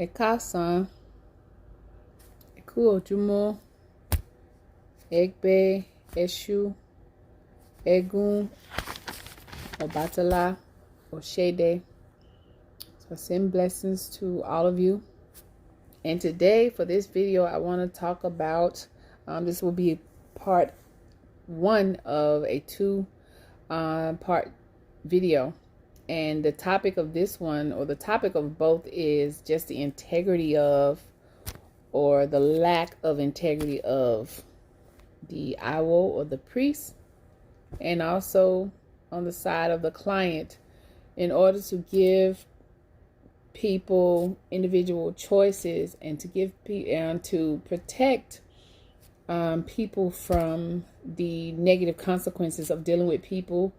Ekasan, Eku Ojumo, Egbe, Eshu, Egun, Obatala, Oshede. So send blessings to all of you. And today for this video, I want to talk about, this will be part one of a two-part video. And the topic of this one, or the topic of both, is just the integrity of, or the lack of integrity of, the Awo or the priest, and also on the side of the client, in order to give people individual choices and to give and to protect people from the negative consequences of dealing with people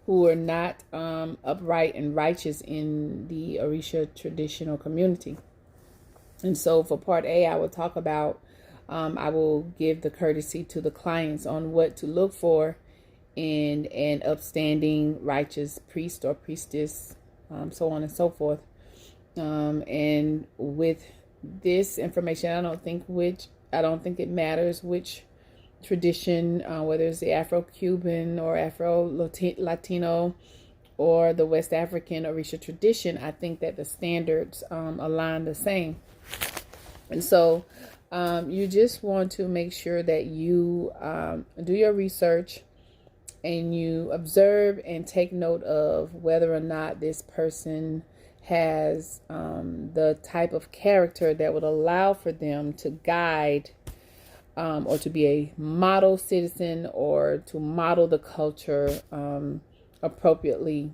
who are not upright and righteous in the Orisa traditional community. And so for part A, I will talk about, I will give the courtesy to the clients on what to look for in an upstanding, righteous priest or priestess, so on and so forth. And with this information, I don't think it matters which tradition, whether it's the Afro-Cuban or Afro-Latino or the West African Orisa tradition. I think that the standards align the same. And so you just want to make sure that you do your research and you observe and take note of whether or not this person has the type of character that would allow for them to guide or to be a model citizen, or to model the culture appropriately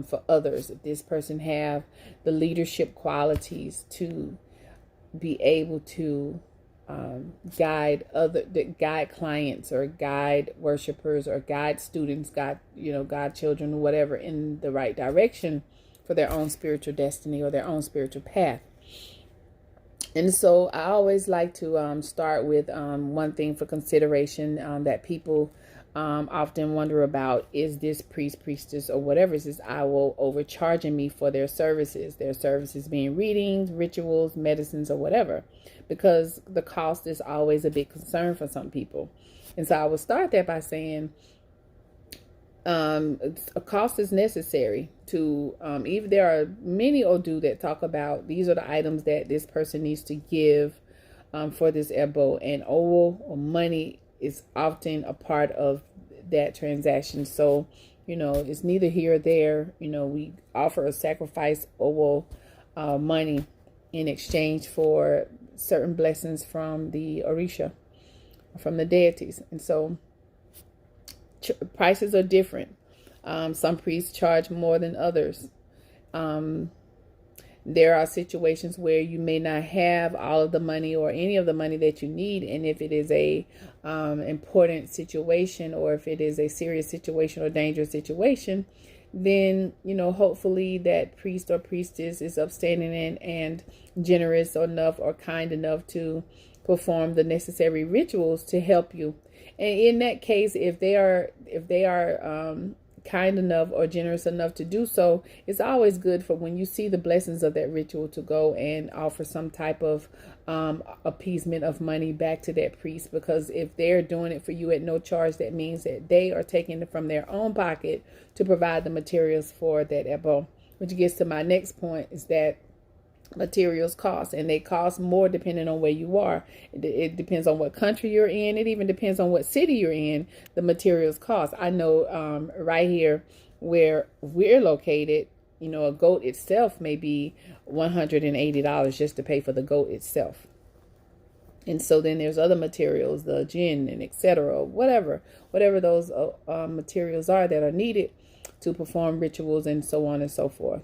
for others. If this person have the leadership qualities to be able to guide clients, or guide worshipers, or guide students, guide children, whatever, in the right direction for their own spiritual destiny or their own spiritual path. And so I always like to start with one thing for consideration that people often wonder about: is this priest, priestess, or whatever, is this Awo overcharging me for their services being readings, rituals, medicines, or whatever? Because the cost is always a big concern for some people. And so I will start that by saying a cost is necessary to, even there are many Odu that talk about these are the items that this person needs to give for this ebo, and owo, or money, is often a part of that transaction. So it's neither here or there. We offer a sacrifice owo, money, in exchange for certain blessings from the Orisha, from the deities. And so prices are different. Some priests charge more than others. There are situations where you may not have all of the money or any of the money that you need, and if it is a important situation, or if it is a serious situation or dangerous situation, then hopefully that priest or priestess is upstanding and generous enough or kind enough to perform the necessary rituals to help you. And in that case, if they are kind enough or generous enough to do so, it's always good for when you see the blessings of that ritual to go and offer some type of appeasement of money back to that priest. Because if they're doing it for you at no charge, that means that they are taking it from their own pocket to provide the materials for that ebo. Which gets to my next point, is that materials cost, and they cost more depending on where you are. It depends on what country you're in. It even depends on what city you're in. The materials cost. I know right here where we're located, a goat itself may be $180 just to pay for the goat itself. And so then there's other materials, the gin and etc., whatever those materials are that are needed to perform rituals and so on and so forth.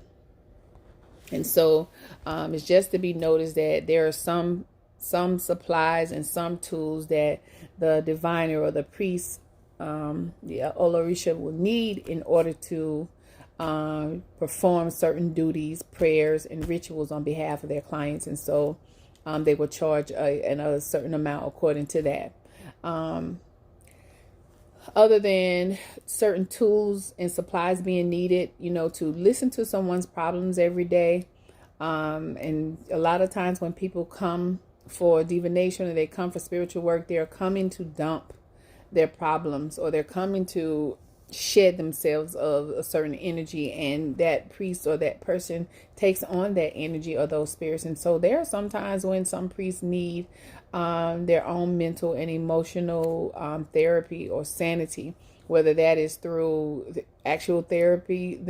And so it's just to be noticed that there are some supplies and some tools that the diviner or the priest, the Olorisha, will need in order to perform certain duties, prayers, and rituals on behalf of their clients. And so they will charge a certain amount according to that. Other than certain tools and supplies being needed, to listen to someone's problems every day, And a lot of times when people come for divination or they come for spiritual work, they're coming to dump their problems, or they're coming to shed themselves of a certain energy, and that priest or that person takes on that energy or those spirits. And so there are sometimes when some priests need their own mental and emotional therapy or sanity, whether that is through the actual therapy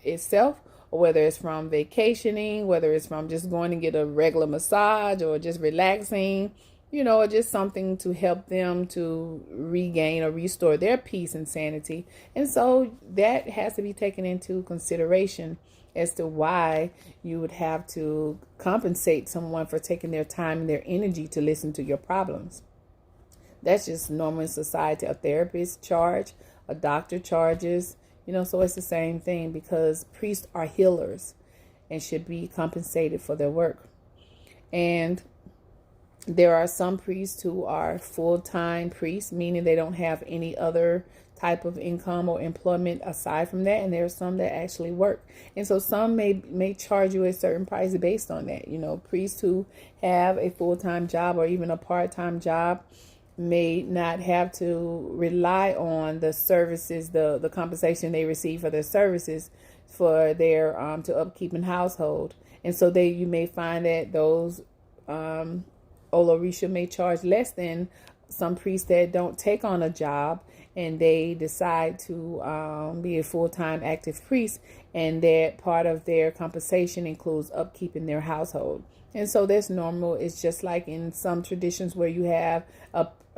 itself, or whether it's from vacationing, whether it's from just going to get a regular massage or just relaxing, or just something to help them to regain or restore their peace and sanity. And so that has to be taken into consideration as to why you would have to compensate someone for taking their time and their energy to listen to your problems. That's just normal in society. A therapist charge, a doctor charges, so it's the same thing, because priests are healers and should be compensated for their work. And there are some priests who are full-time priests, meaning they don't have any other type of income or employment aside from that. And there are some that actually work. And so some may charge you a certain price based on that. Priests who have a full-time job or even a part-time job may not have to rely on the services, the compensation they receive for their services for their to upkeep in household. And so you may find that those Orisa may charge less than some priests that don't take on a job and they decide to be a full-time active priest, and that part of their compensation includes upkeep in their household. And so that's normal. It's just like in some traditions where you have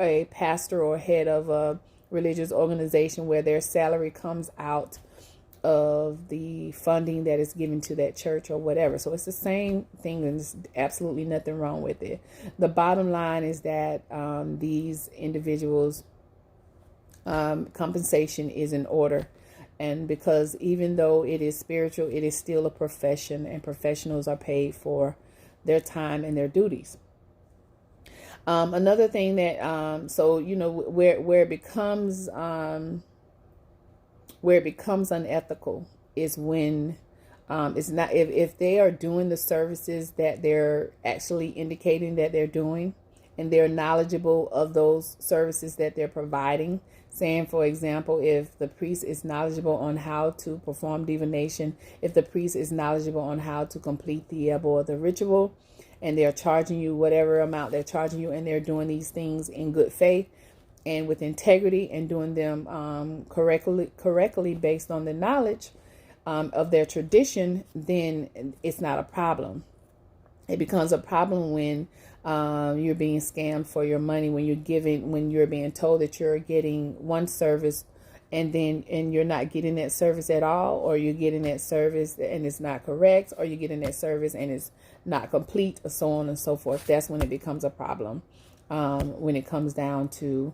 a pastor or head of a religious organization where their salary comes out of the funding that is given to that church or whatever. So it's the same thing, and there's absolutely nothing wrong with it. The bottom line is that these individuals' compensation is in order. And because even though it is spiritual, it is still a profession, and professionals are paid for their time and their duties. Another thing that where it becomes unethical is when it's not, if they are doing the services that they're actually indicating that they're doing, and they're knowledgeable of those services that they're providing. Saying, for example, if the priest is knowledgeable on how to perform divination, if the priest is knowledgeable on how to complete the ebo or the ritual, and they're charging you whatever amount they're charging you, and they're doing these things in good faith and with integrity, and doing them correctly based on the knowledge of their tradition, then it's not a problem. It becomes a problem when you're being scammed for your money, when you're being told that you're getting one service and you're not getting that service at all, or you're getting that service and it's not correct, or you're getting that service and it's not complete, or so on and so forth. That's when it becomes a problem, when it comes down to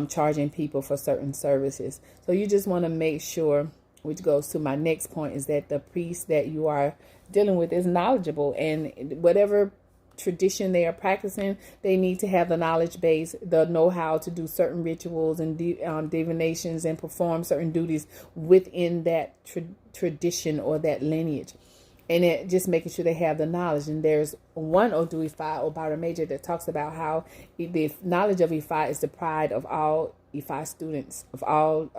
charging people for certain services. So you just want to make sure, which goes to my next point, is that the priest that you are dealing with is knowledgeable, and whatever tradition they are practicing, they need to have the knowledge base, the know-how to do certain rituals and divinations and perform certain duties within that tradition or that lineage. And it just making sure they have the knowledge. And there's one Odu Ifa or Bara Major that talks about how the knowledge of Ifa is the pride of all Ifa students, of all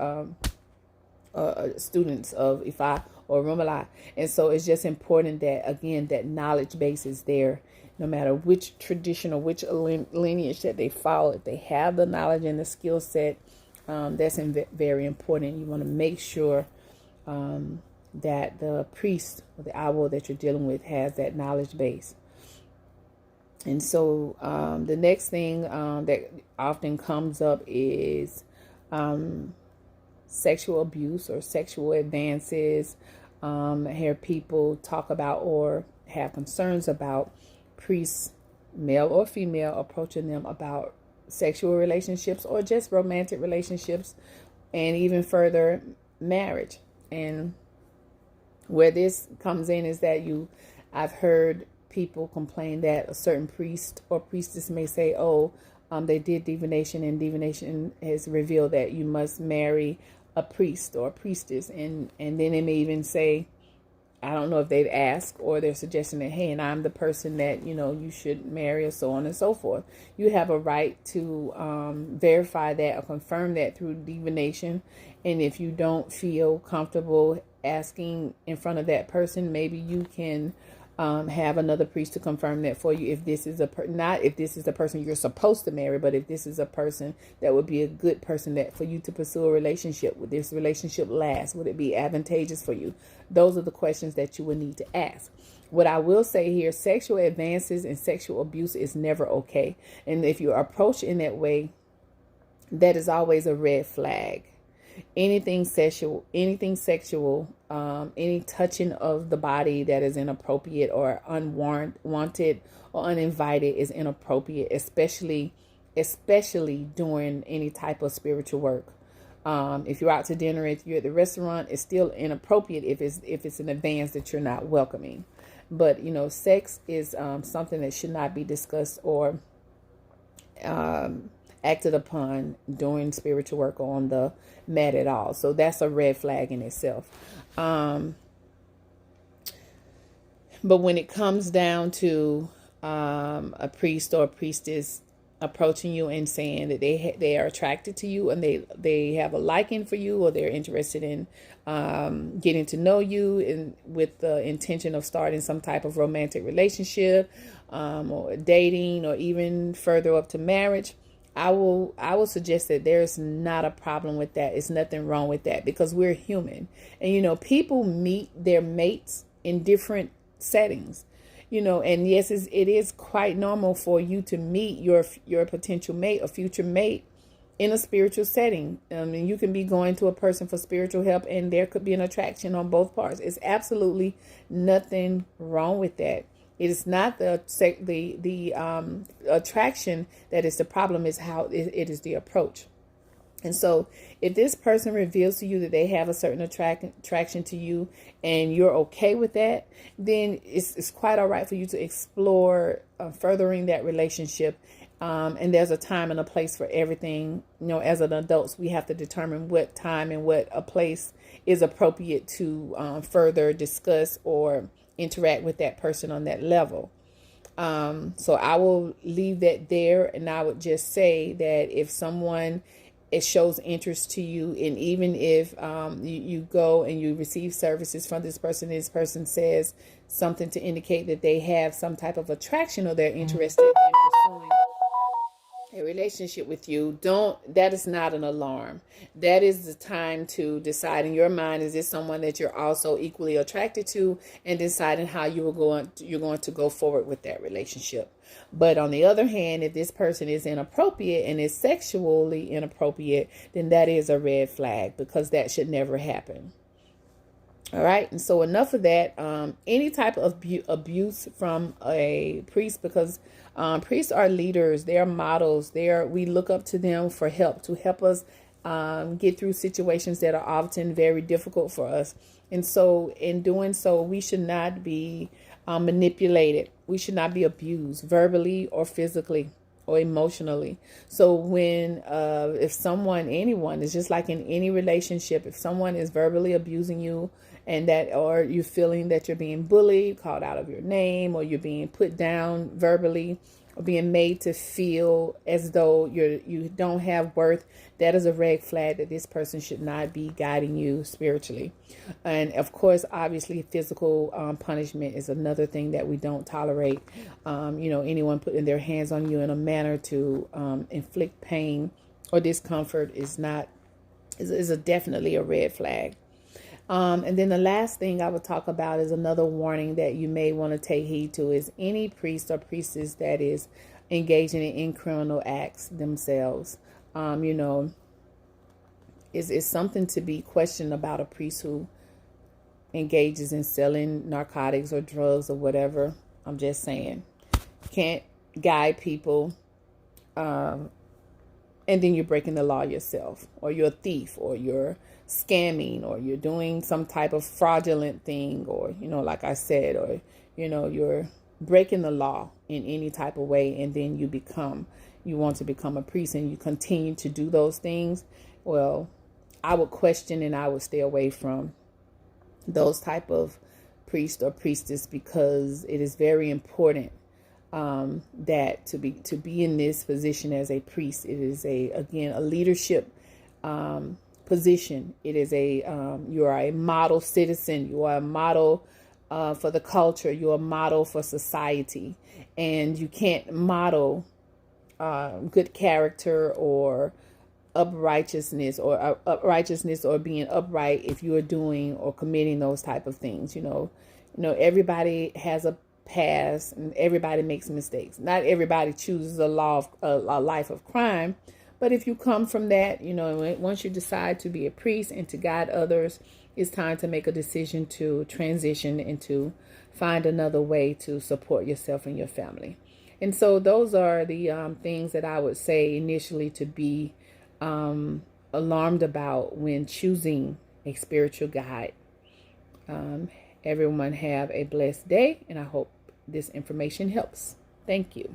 students of Ifa or Rumala. And so it's just important that, again, that knowledge base is there, no matter which tradition or which lineage that they follow. If they have the knowledge and the skill set, that's very important. You want to make sure that the priest or the awo that you're dealing with has that knowledge base. And so the next thing that often comes up is sexual abuse or sexual advances. I hear people talk about or have concerns about priests, male or female, approaching them about sexual relationships or just romantic relationships, and even further, marriage. And where this comes in is that I've heard people complain that a certain priest or priestess may say, they did divination, and divination has revealed that you must marry a priest or a priestess, and then they may even say I don't know if they've asked or they're suggesting that, hey, and I'm the person that, you should marry, or so on and so forth. You have a right to verify that or confirm that through divination. And if you don't feel comfortable asking in front of that person, maybe you can have another priest to confirm that for you. If this is not if this is the person you're supposed to marry, but if this is a person that would be a good person that for you to pursue a relationship, would this relationship last? Would it be advantageous for you? Those are the questions that you would need to ask. What I will say here, sexual advances and sexual abuse is never okay. And if you approach in that way, that is always a red flag. Anything sexual, any touching of the body that is inappropriate or unwanted or uninvited is inappropriate, especially during any type of spiritual work. If you're out to dinner, if you're at the restaurant, it's still inappropriate if it's an advance that you're not welcoming. But sex is something that should not be discussed or acted upon during spiritual work or on the mat at all. So that's a red flag in itself. But when it comes down to a priest or a priestess approaching you and saying that they are attracted to you and they have a liking for you, or they're interested in getting to know you and with the intention of starting some type of romantic relationship, or dating, or even further up to marriage, I will suggest that there's not a problem with that. It's nothing wrong with that, because we're human. And people meet their mates in different settings. And yes, it is quite normal for you to meet your potential mate or future mate in a spiritual setting. And you can be going to a person for spiritual help, and there could be an attraction on both parts. It's absolutely nothing wrong with that. It is not the attraction that is the problem. Is how it is the approach. And so if this person reveals to you that they have a certain attraction to you and you're okay with that, then it's quite all right for you to explore furthering that relationship. And there's a time and a place for everything. As an adults, we have to determine what time and what a place is appropriate to further discuss or interact with that person on that level. So I will leave that there, and I would just say that if someone it shows interest to you, and even if you go and you receive services from this person says something to indicate that they have some type of attraction or they're interested in pursuing a relationship with you, that is not an alarm. That is the time to decide in your mind, is this someone that you're also equally attracted to, and deciding how you're going to go forward with that relationship. But on the other hand, if this person is inappropriate and is sexually inappropriate, then that is a red flag, because that should never happen. All right. And so enough of that. Any type of abuse from a priest, because priests are leaders. They are models. We look up to them for help, to help us get through situations that are often very difficult for us. And so in doing so, we should not be manipulated. We should not be abused verbally or physically or emotionally. So when if anyone is just like in any relationship, if someone is verbally abusing you, and or you're feeling that you're being bullied, called out of your name, or you're being put down verbally, or being made to feel as though you don't have worth, that is a red flag that this person should not be guiding you spiritually. And of course, obviously, physical punishment is another thing that we don't tolerate. Anyone putting their hands on you in a manner to inflict pain or discomfort is definitely a red flag. And then the last thing I would talk about is another warning that you may want to take heed to, is any priest or priestess that is engaging in criminal acts themselves. Is something to be questioned about a priest who engages in selling narcotics or drugs or whatever. I'm just saying, can't guide people, and then you're breaking the law yourself, or you're a thief, or you're scamming, or you're doing some type of fraudulent thing, or like I said, or you're breaking the law in any type of way, and then you want to become a priest and you continue to do those things. Well, I would question and I would stay away from those type of priest or priestess, because it is very important that to be in this position as a priest. It is a leadership position. It is you are a model citizen. You are a model for the culture. You are a model for society, and you can't model good character or uprightness or being upright if you are doing or committing those type of things. Everybody has a past and everybody makes mistakes. Not everybody chooses a life of crime, but if you come from that, once you decide to be a priest and to guide others, it's time to make a decision to transition and to find another way to support yourself and your family. And so those are the things that I would say initially to be alarmed about when choosing a spiritual guide. Everyone have a blessed day, and I hope this information helps. Thank you.